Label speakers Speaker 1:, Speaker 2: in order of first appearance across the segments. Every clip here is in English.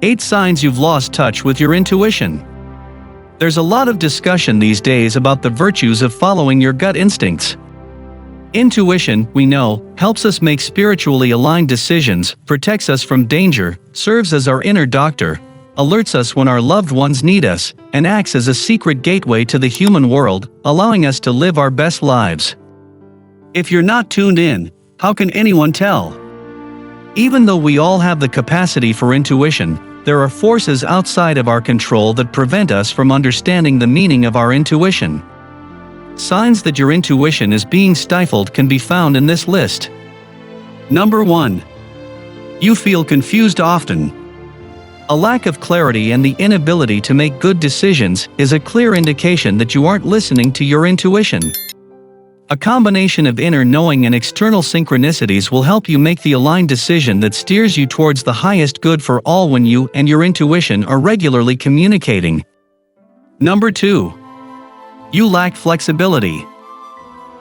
Speaker 1: 8 signs you've lost touch with your intuition. There's a lot of discussion these days about the virtues of following your gut instincts. Intuition, we know, helps us make spiritually aligned decisions, protects us from danger, serves as our inner doctor, alerts us when our loved ones need us, and acts as a secret gateway to the human world, allowing us to live our best lives. If you're not tuned in, how can anyone tell? Even though we all have the capacity for intuition, there are forces outside of our control that prevent us from understanding the meaning of our intuition. Signs that your intuition is being stifled can be found in this list. Number 1. You feel confused often. A lack of clarity and the inability to make good decisions is a clear indication that you aren't listening to your intuition. A combination of inner knowing and external synchronicities will help you make the aligned decision that steers you towards the highest good for all when you and your intuition are regularly communicating. Number 2. You lack flexibility.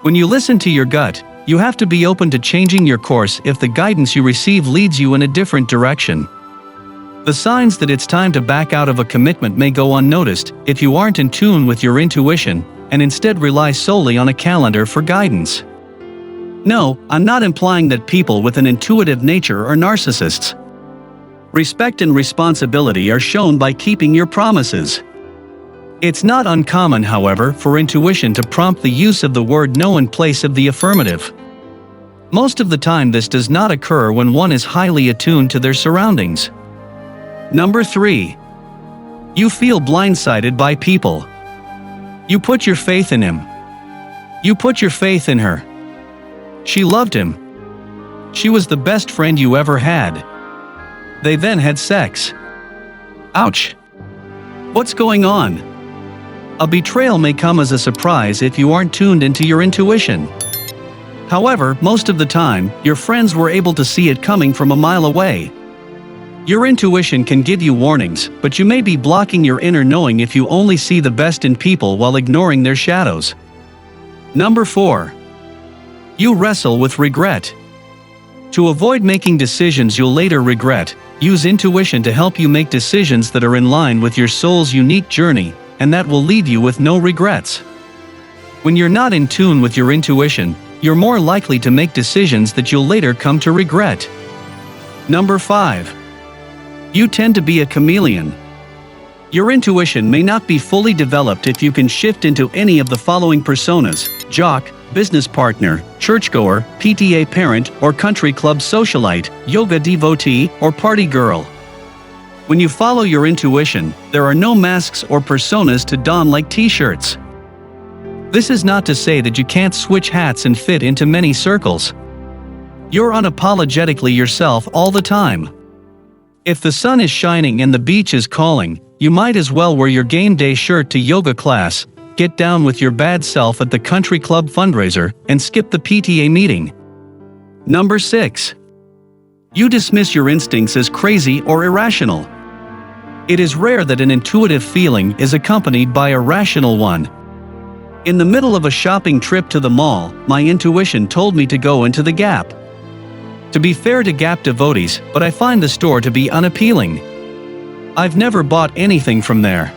Speaker 1: When you listen to your gut, you have to be open to changing your course if the guidance you receive leads you in a different direction. The signs that it's time to back out of a commitment may go unnoticed if you aren't in tune with your intuition and instead rely solely on a calendar for guidance. No, I'm not implying that people with an intuitive nature are narcissists. Respect and responsibility are shown by keeping your promises. It's not uncommon, however, for intuition to prompt the use of the word no in place of the affirmative. Most of the time this does not occur when one is highly attuned to their surroundings. Number 3. You feel blindsided by people. You put your faith in him. You put your faith in her. She loved him. She was the best friend you ever had. They then had sex. Ouch. What's going on? A betrayal may come as a surprise if you aren't tuned into your intuition. However, most of the time, your friends were able to see it coming from a mile away. Your intuition can give you warnings, but you may be blocking your inner knowing if you only see the best in people while ignoring their shadows. Number 4. You wrestle with regret. To avoid making decisions you'll later regret, use intuition to help you make decisions that are in line with your soul's unique journey, and that will leave you with no regrets. When you're not in tune with your intuition, you're more likely to make decisions that you'll later come to regret. Number 5. You tend to be a chameleon. Your intuition may not be fully developed if you can shift into any of the following personas: jock, business partner, churchgoer, PTA parent, or country club socialite, yoga devotee, or party girl. When you follow your intuition, there are no masks or personas to don like t-shirts. This is not to say that you can't switch hats and fit into many circles. You're unapologetically yourself all the time. If the sun is shining and the beach is calling, you might as well wear your game day shirt to yoga class, get down with your bad self at the country club fundraiser, and skip the PTA meeting. Number 6. You dismiss your instincts as crazy or irrational. It is rare that an intuitive feeling is accompanied by a rational one. In the middle of a shopping trip to the mall, my intuition told me to go into the Gap. To be fair to Gap devotees, but I find the store to be unappealing. I've never bought anything from there.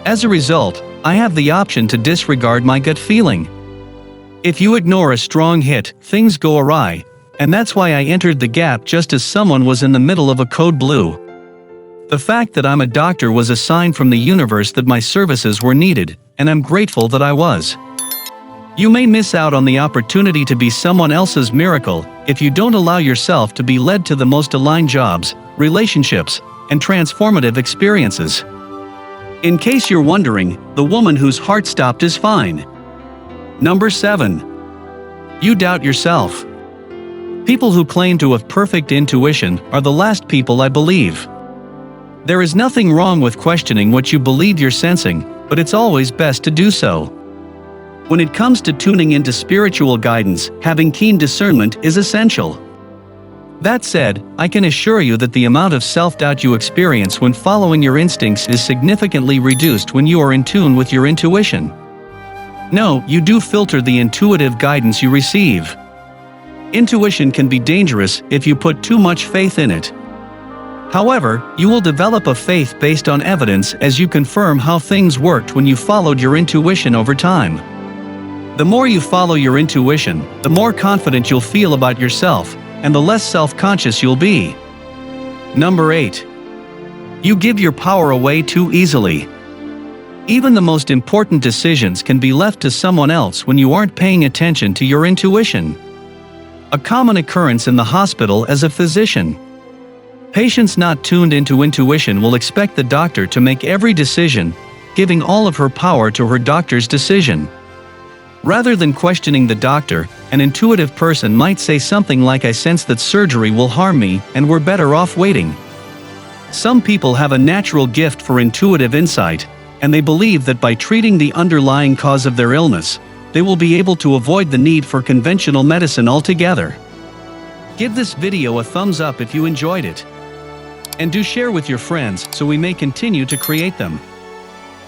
Speaker 1: As a result, I have the option to disregard my gut feeling. If you ignore a strong hit, things go awry, and that's why I entered the Gap just as someone was in the middle of a code blue. The fact that I'm a doctor was a sign from the universe that my services were needed, and I'm grateful that I was. You may miss out on the opportunity to be someone else's miracle if you don't allow yourself to be led to the most aligned jobs, relationships, and transformative experiences. In case you're wondering, the woman whose heart stopped is fine. Number 7. You doubt yourself. People who claim to have perfect intuition are the last people I believe. There is nothing wrong with questioning what you believe you're sensing, but it's always best to do so. When it comes to tuning into spiritual guidance, having keen discernment is essential. That said, I can assure you that the amount of self-doubt you experience when following your instincts is significantly reduced when you are in tune with your intuition. No, you do filter the intuitive guidance you receive. Intuition can be dangerous if you put too much faith in it. However, you will develop a faith based on evidence as you confirm how things worked when you followed your intuition over time. The more you follow your intuition, the more confident you'll feel about yourself, and the less self-conscious you'll be. Number 8. You give your power away too easily. Even the most important decisions can be left to someone else when you aren't paying attention to your intuition. A common occurrence in the hospital as a physician. Patients not tuned into intuition will expect the doctor to make every decision, giving all of her power to her doctor's decision. Rather than questioning the doctor, an intuitive person might say something like, "I sense that surgery will harm me, and we're better off waiting." Some people have a natural gift for intuitive insight, and they believe that by treating the underlying cause of their illness, they will be able to avoid the need for conventional medicine altogether. Give this video a thumbs up if you enjoyed it. And do share with your friends so we may continue to create them.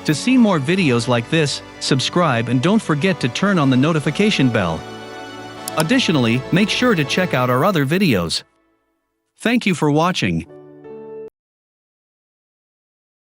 Speaker 1: To see more videos like this, subscribe and don't forget to turn on the notification bell. Additionally, make sure to check out our other videos. Thank you for watching.